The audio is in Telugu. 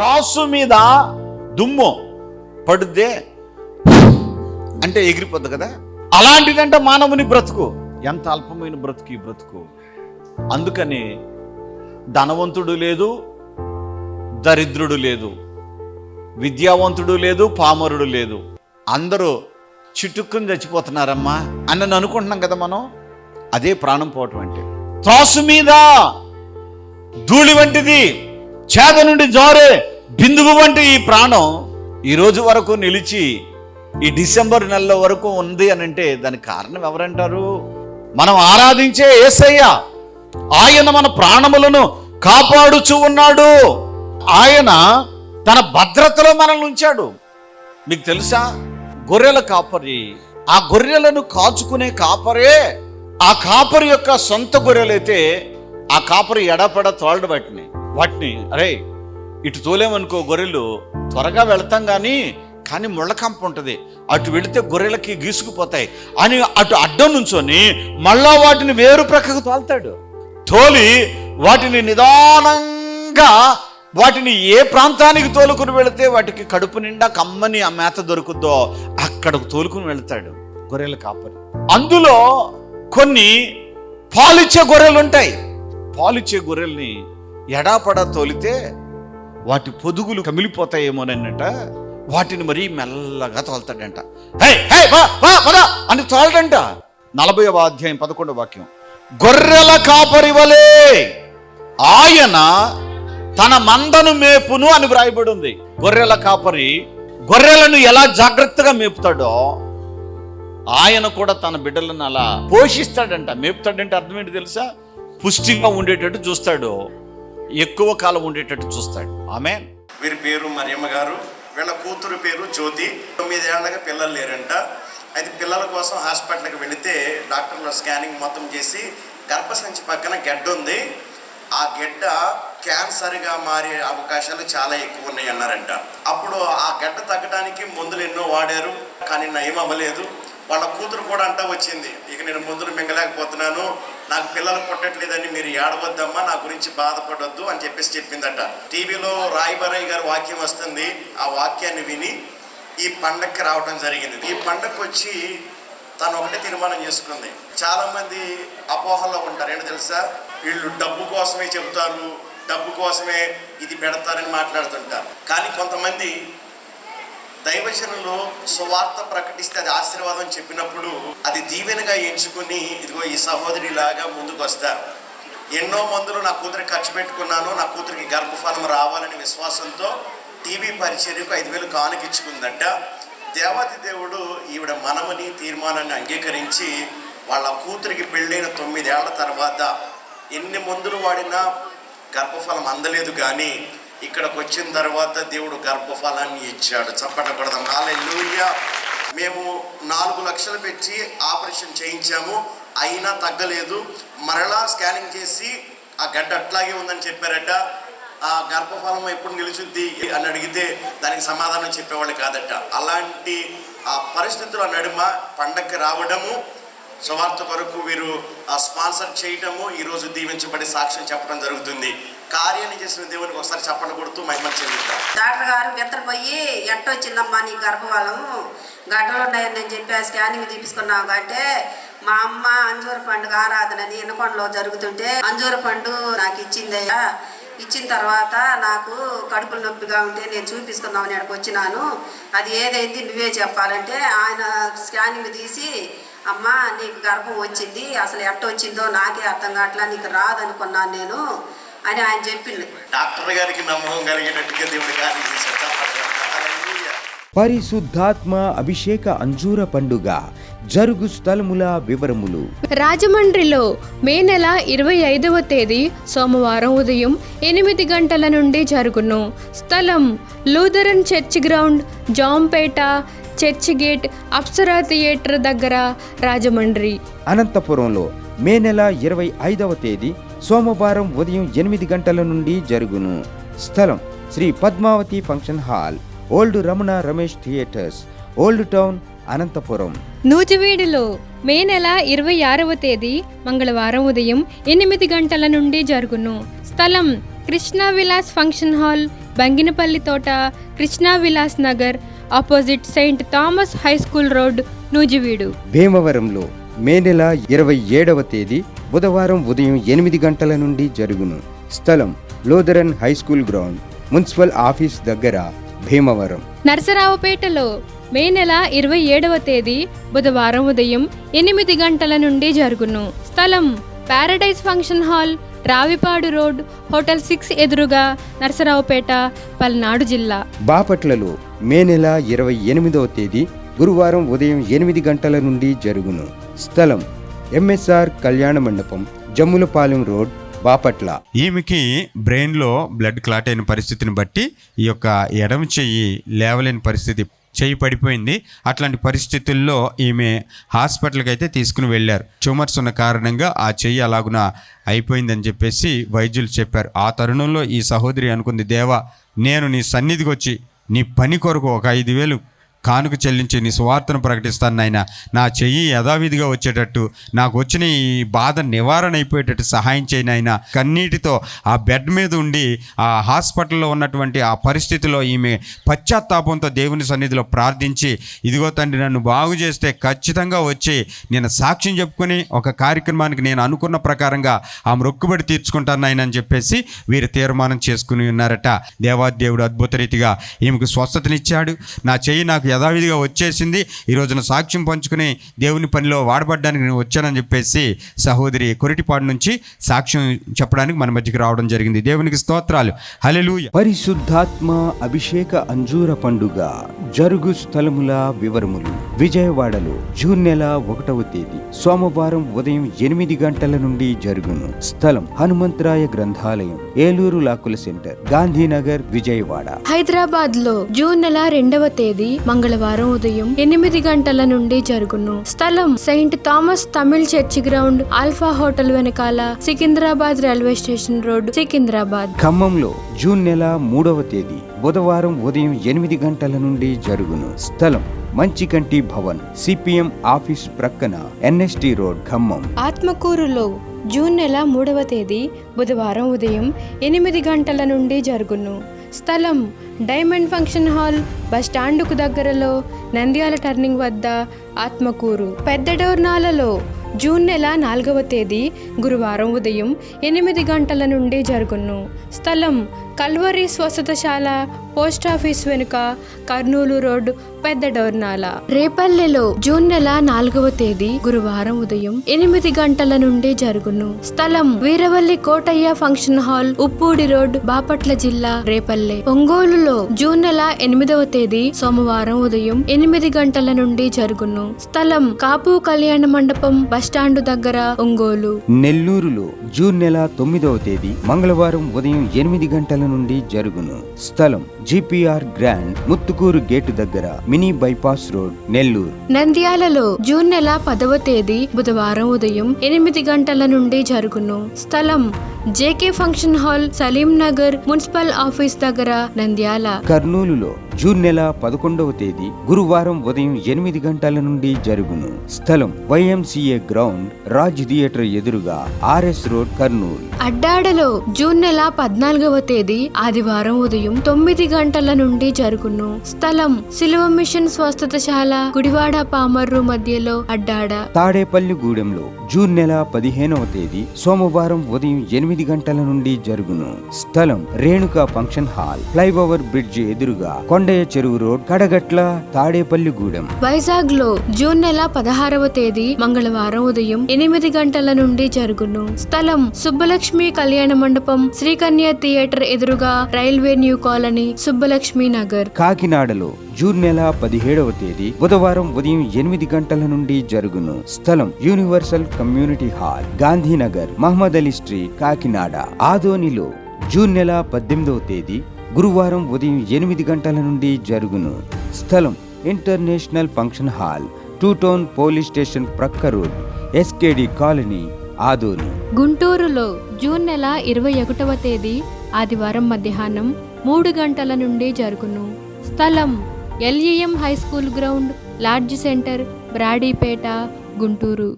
త్రాసు మీద దుమ్ము పడుద్దే అంటే ఎగిరిపోద్ది కదా, అలాంటిదంటే మానవుని బ్రతుకు. ఎంత అల్పమైన బ్రతుకు ఈ బ్రతుకు. అందుకని ధనవంతుడు లేదు, దరిద్రుడు లేదు, విద్యావంతుడు లేదు, పామరుడు లేదు, అందరూ చిటుక్కుని చచ్చిపోతున్నారమ్మా అని అనుకుంటున్నాం కదా మనం. అదే ప్రాణం పోవటం అంటే. త్రాసు మీద ధూళి వంటిది, చేద నుండి జారే బిందువు వంటి ఈ ప్రాణం ఈ రోజు వరకు నిలిచి ఈ డిసెంబర్ నెల వరకు ఉంది అని అంటే దానికి కారణం ఎవరంటారు? మనం ఆరాధించే యేసయ్య. ఆయన మన ప్రాణములను కాపాడుచూ ఉన్నాడు. ఆయన తన భద్రతలో మనల్ని ఉంచాడు. మీకు తెలుసా, గొర్రెల కాపరి, ఆ గొర్రెలను కాచుకునే కాపరే, ఆ కాపరి యొక్క సొంత గొర్రెలైతే ఆ కాపరి ఎడపడ తోలడు వాటిని అరే ఇటు తోలేమనుకో గొర్రెలు త్వరగా వెళతాం కానీ ముళ్ళకంప ఉంటుంది, అటు వెళితే గొర్రెలకి గీసుకుపోతాయి అని అటు అడ్డం నుంచొని మళ్ళా వాటిని వేరు ప్రక్కకు తోలుతాడు. తోలి వాటిని నిదానంగా వాటిని ఏ ప్రాంతానికి తోలుకుని వెళితే వాటికి కడుపు నిండా కమ్మని ఆ మేత దొరుకుద్దో అక్కడకు తోలుకుని వెళతాడు గొర్రెల కాపరి. అందులో కొన్ని పాలిచ్చే గొర్రెలు ఉంటాయి. పాలిచ్చే గొర్రెల్ని ఎడాపడా తోలితే వాటి పొదుగులు కమిలిపోతాయేమోనన్నట వాటిని మరీ మెల్లగా తోలుతాడంట. అని తోలడంట. 40వ అధ్యాయం 11వ వాక్యం. గొర్రెల కాపరి వలే ఆయన తన మందను మేపును అని వ్రాయబడి ఉంది. గొర్రెల కాపరి గొర్రెలను ఎలా జాగ్రత్తగా మేపుతాడో ఆయన కూడా తన బిడ్డలను అలా పోషిస్తాడంట. మేపుతాడంటే అర్థం ఏంటి తెలుసా? పుష్టిగా ఉండేటట్టు చూస్తాడు, ఎక్కువ కాలం ఉండేటట్టు చూస్తాడు. ఆమేన్. వీరి పేరు మరియమ్మ గారు, వీళ్ళ కూతురు పేరు జ్యోతి. 9 ఏళ్ళగా పిల్లలు లేరంట. అయితే పిల్లల కోసం హాస్పిటల్కి వెళితే డాక్టర్లు స్కానింగ్ మొత్తం చేసి గర్భసంచి పక్కన గెడ్డ ఉంది, ఆ గెడ్డ క్యాన్సర్గా మారే అవకాశాలు చాలా ఎక్కువ ఉన్నాయి అన్నారంట. అప్పుడు ఆ గెడ్డ తగ్గడానికి మందులు ఎన్నో వాడారు, కానీ నయం అవ్వలేదు. వాళ్ళ కూతురు కూడా అంటా వచ్చింది, ఇక నేను మందులు మింగలేకపోతున్నాను, నాకు పిల్లలు పుట్టట్లేదని మీరు ఏడవద్దమ్మా, నా గురించి బాధపడొద్దు అని చెప్పిందట. టీవీలో రాయబరయ్య గారి వాక్యం వస్తుంది, ఆ వాక్యాన్ని విని ఈ పండగకి రావడం జరిగింది. ఈ పండగకి వచ్చి తను ఒకటే తీర్మానం చేసుకుంది. చాలా మంది అపోహల్లో ఉంటారు. ఏంటో తెలుసా, వీళ్ళు డబ్బు కోసమే చెబుతారు, డబ్బు కోసమే ఇది పెడతారని మాట్లాడుతుంటారు. కానీ కొంతమంది దైవజనులు సువార్త ప్రకటిస్తే అది ఆశీర్వాదం చెప్పినప్పుడు అది దీవెనగా ఎంచుకుని ఇదిగో ఈ సహోదరిలాగా ముందుకు వస్తారు. ఎన్నో మందులు నా కూతురికి ఖర్చు పెట్టుకున్నాను, నా కూతురికి గర్భఫలం రావాలని విశ్వాసంతో టీవీ పరిచర్యకు 5,000 కానుకిచ్చుకుందట. దేవాది దేవుడు ఈవిడ మనమని తీర్మానాన్ని అంగీకరించి వాళ్ళ కూతురికి పెళ్ళైన 9 ఏళ్ల తర్వాత ఎన్ని మందులు వాడినా గర్భఫలం అందలేదు. కానీ ఇక్కడికి వచ్చిన తర్వాత దేవుడు గర్భఫలాన్ని ఇచ్చాడు. చప్పట్లు కొడదాం. హల్లెలూయా. మేము 4 లక్షలు పెట్టి ఆపరేషన్ చేయించాము, అయినా తగ్గలేదు. మరలా స్కానింగ్ చేసి ఆ గడ్డ అట్లాగే ఉందని చెప్పారట. ఆ గర్భఫలం ఎప్పుడు నిలుచుద్ది అని అడిగితే దానికి సమాధానం చెప్పేవాళ్ళు కాదట. అలాంటి ఆ పరిస్థితుల నడుమ పండగకి రావడము, సువార్త కొరకు వీరు స్పాన్సర్ చేయటము, ఈరోజు దీవించబడి సాక్ష్యం చెప్పడం జరుగుతుంది. కార్యాన్ని చేసిన దేవునికి ఒకసారి చప్పట్లు కొడుతూ మహిమ చెల్లిద్దాం. డాక్టర్ గారు నిద్రపోయి ఎట్టొచ్చిందమ్మా నీ గర్భఫలం, గడ్డలు ఉన్నాయని చెప్పి స్కానింగ్ తీపించుకున్నావు అంటే మా అమ్మ అంజూర పండుగ ఆరాధనని ఎనకొండలో జరుగుతుంటే అంజూర పండు నాకు ఇచ్చిందయ్యా. ఇచ్చిన తర్వాత నాకు కడుపులు నొప్పిగా ఉంటే నేను చూపించుకుందామని అక్కడికి వచ్చినాను, అది ఏదైంది నువ్వే చెప్పాలంటే ఆయన స్కానింగ్ తీసి అమ్మా నీకు గర్భం వచ్చింది, అసలు ఎట్ట వచ్చిందో నాకే అర్థం కావట్లా, నీకు రాదనుకున్నాను నేను అని ఆయన చెప్పింది. డాక్టర్ గారికి నమ్మకం కలిగేటట్టుగా దేవుడి కార్యం చేశాడు. పరిశుద్ధాత్మ అభిషేక అంజూర పండుగ జరుగు స్థలముల వివరములు. రాజమండ్రిలో మే నెల 25వ తేదీ సోమవారం ఉదయం 8 గంటల నుండి జరుగును. స్థలం Lutheran church ground, Jampeta, church gate, Apsara theatre దగ్గర, రాజమండ్రి. అనంతపురంలో మే నెల 25వ తేదీ సోమవారం ఉదయం 8 గంటల నుండి జరుగును. స్థలం Shri Padmavathi function hall, old Ramana Ramesh theatres, old town, Anantapuram. నూజివీడులో మే నెల 26వ తేదీ మంగళవారం ఉదయం 8 గంటల నుండి జరుగును. స్థలం కృష్ణా విలాస్ ఫంక్షన్ హాల్, బంగినపల్లి తోట, Krishna Vilas Nagar, opposite Saint Thomas high school road, Nuzvid. భీమవరంలో మే నెల 27వ తేదీ బుధవారం ఉదయం 8 గంటల నుండి జరుగును. స్థలం Lutheran high school ground, municipal office దగ్గర, భీమవరం. నరసరావుపేటలో మే నెల 27వ తేదీ బుధవారం ఉదయం 8 గంటల నుండి జరుగును. స్థలం Paradise function hall, Ravipadu road, hotel 6 ఎదురుగా, నరసరావుపేట, పల్నాడు జిల్లా. బాపట్లలో మే నెల 28వ తేదీ గురువారం ఉదయం 8 గంటల నుండి జరుగును. స్థలం ఎంఎస్ఆర్ కళ్యాణ మండపం, జమ్ములపాలెం రోడ్, బాపట్ల. ఈమెకి బ్రెయిన్లో బ్లడ్ క్లాట్ అయిన పరిస్థితిని బట్టి ఈ యొక్క ఎడమ చెయ్యి లేవలేని పరిస్థితి, చెయ్యి పడిపోయింది. అట్లాంటి పరిస్థితుల్లో ఈమె హాస్పిటల్కి అయితే తీసుకుని వెళ్ళారు. ట్యూమర్స్ ఉన్న కారణంగా ఆ చెయ్యి అలాగున అయిపోయిందని చెప్పేసి వైద్యులు చెప్పారు. ఆ తరుణంలో ఈ సహోదరి అనుకుంది, దేవా, నేను నీ సన్నిధికి వచ్చి నీ పని కొరకు ఒక 5,000 కానుక చెల్లించి నీ సువార్తను ప్రకటిస్తాను నాయన. నా చెయ్యి యథావిధిగా వచ్చేటట్టు, నాకు వచ్చిన ఈ బాధ నివారణ అయిపోయేటట్టు సహాయం చేయను నాయన. కన్నీటితో ఆ బెడ్ మీద ఉండి ఆ హాస్పిటల్లో ఉన్నటువంటి ఆ పరిస్థితిలో ఈమె పశ్చాత్తాపంతో దేవుని సన్నిధిలో ప్రార్థించి, ఇదిగో తండ్రి, నన్ను బాగు చేస్తే ఖచ్చితంగా వచ్చి నేను సాక్ష్యం చెప్పుకొని ఒక కార్యక్రమానికి నేను అనుకున్న ప్రకారంగా ఆ మొక్కుబడి తీర్చుకుంటాను నాయన అని చెప్పేసి వీరు తీర్మానం చేసుకుని ఉన్నారట. దేవాదేవుడు అద్భుత రీతిగా ఈమెకు స్వస్థతనిచ్చాడు. నా చెయ్యి నాకు యథావిధిగా వచ్చేసింది. ఈ రోజున సాక్ష్యం పంచుకుని దేవుని పనిలో వాడబడ్డానికి నేను వచ్చానని చెప్పేసి సహోదరి కొరిటిపాడు నుంచి సాక్ష్యం చెప్పడానికి మన మధ్యకి రావడం జరిగింది. దేవునికి స్తోత్రాలు. హల్లెలూయా. పరిశుద్ధాత్మ అభిషేక అంజూర పండుగ జరుగు స్థలముల వివరములు. విజయవాడలో జూన్ నెల 1వ తేదీ సోమవారం ఉదయం 8 గంటల నుండి జరుగును. స్థలం హనుమంతరాయ గ్రంథాలయం, ఏలూరు లాకుల సెంటర్, గాంధీనగర్, విజయవాడ. హైదరాబాద్ లో జూన్ నెల 2వ తేదీ మంగళవారం ఉదయం 8 గంటల నుండి జరుగును. స్థలం saint Thomas Tamil church ground, alpha hotel వెనకాల, Secunderabad railway station road, Secunderabad. ఖమ్మంలో జూన్ నెల 3వ తేదీ బుధవారం ఉదయం 8 గంటల నుండి జరుగును. స్థలం మంచికంటి భవన్, సిపిఎం ఆఫీస్ ప్రక్కన, ఎన్ఎస్టి రోడ్, ఖమ్మం. ఆత్మకూరులో జూన్ నెల 3వ తేదీ బుధవారం ఉదయం 8 గంటల నుండి జరుగును. స్థలం డైమండ్ ఫంక్షన్ హాల్, బస్ స్టాండుకు దగ్గరలో, నంద్యాల టర్నింగ్ వద్ద, ఆత్మకూరు. పెద్ద డోర్నాలలో జూన్ నెల 4వ తేదీ గురువారం ఉదయం 8 గంటల నుండి జరుగును. స్థలం కల్వరి స్వస్థతశాల, పోస్ట్ ఆఫీస్ వెనుక, కర్నూలు రోడ్, పెద్ద డోర్నాల. రేపల్లెలో జూన్ నెల 4వ తేదీ గురువారం ఉదయం 8 గంటల నుండి జరుగును. స్థలం Veeravalli Kotayya function hall, Uppudi road, Bapatla జిల్లా, రేపల్లె. ఒంగోలులో జూన్ నెల 8వ తేదీ సోమవారం ఉదయం 8 గంటల నుండి జరుగును. స్థలం కాపు కళ్యాణ మండపం, బస్టాండు దగ్గర, ఒంగోలు. నెల్లూరులో జూన్ నెల 9వ తేదీ మంగళవారం ఉదయం 8 గంటల నుండి జరుగును. స్థలం జిపిఆర్ గ్రాండ్, ముత్తుకూరు గేటు దగ్గర, మినీ బైపాస్ రోడ్, నెల్లూరు. నంద్యాలలో జూన్ నెల 10వ తేదీ బుధవారం ఉదయం 8 గంటల నుండి జరుగును. స్థలం JK function hall, Salim Nagar, municipal office దగ్గర, నంద్యాల. కర్నూలులో జూన్ నెల 11వ తేదీ గురువారం ఉదయం 8 గంటల నుండి జరుగును. స్థలం వైఎంసీఏ గ్రౌండ్, రాజ్ థియేటర్ ఎదురుగా, ఆర్ఎస్ రోడ్, కర్నూలు. అడ్డాడలో జూన్ నెల 14వ తేదీ ఆదివారం ఉదయం 9 గంటల నుండి జరుగును. స్థలం సిలువ మిషన్ స్వస్థతశాల, గుడివాడ, పామర్రు మధ్యలో, అడ్డాడ. తాడేపల్లిగూడెంలో జూన్ నెల 15వ తేదీ సోమవారం ఉదయం 8 గంటల నుండి జరుగును. స్థలం Renuka function hall, flyover bridge ఎదురుగా, కొండయ్య చెరువు రోడ్, కడగట్ల, తాడేపల్లిగూడెం. వైజాగ్ లో జూన్ నెల 16వ తేదీ మంగళవారం ఉదయం 8 గంటల నుండి జరుగును. స్థలం సుబ్బలక్ష్మి కళ్యాణ మండపం, శ్రీకన్య థియేటర్ ఎదురుగా, railway new colony, Subbalakshmi Nagar. కాకినాడలో జూన్ నెల 17వ తేదీ బుధవారం ఉదయం 8 గంటల నుండి జరుగును. స్థలం universal community hall, Gandhinagar, Mohammed Ali street, Kakinada. ఆదోనిలో జూన్ నెల 18వ తేదీ గురువారం ఉదయం 8 గంటల నుండి జరుగును. స్థలం international function hall, 2 town police station ప్రక్క రోడ్, ఎస్కేడి కాలనీ, ఆదోని. గుంటూరులో జూన్ నెల 21వ తేదీ ఆదివారం మధ్యాహ్నం 3 గంటల నుండి జరుగును. స్థలం LEM high school ground, LADS centre, Brodipet, Guntur.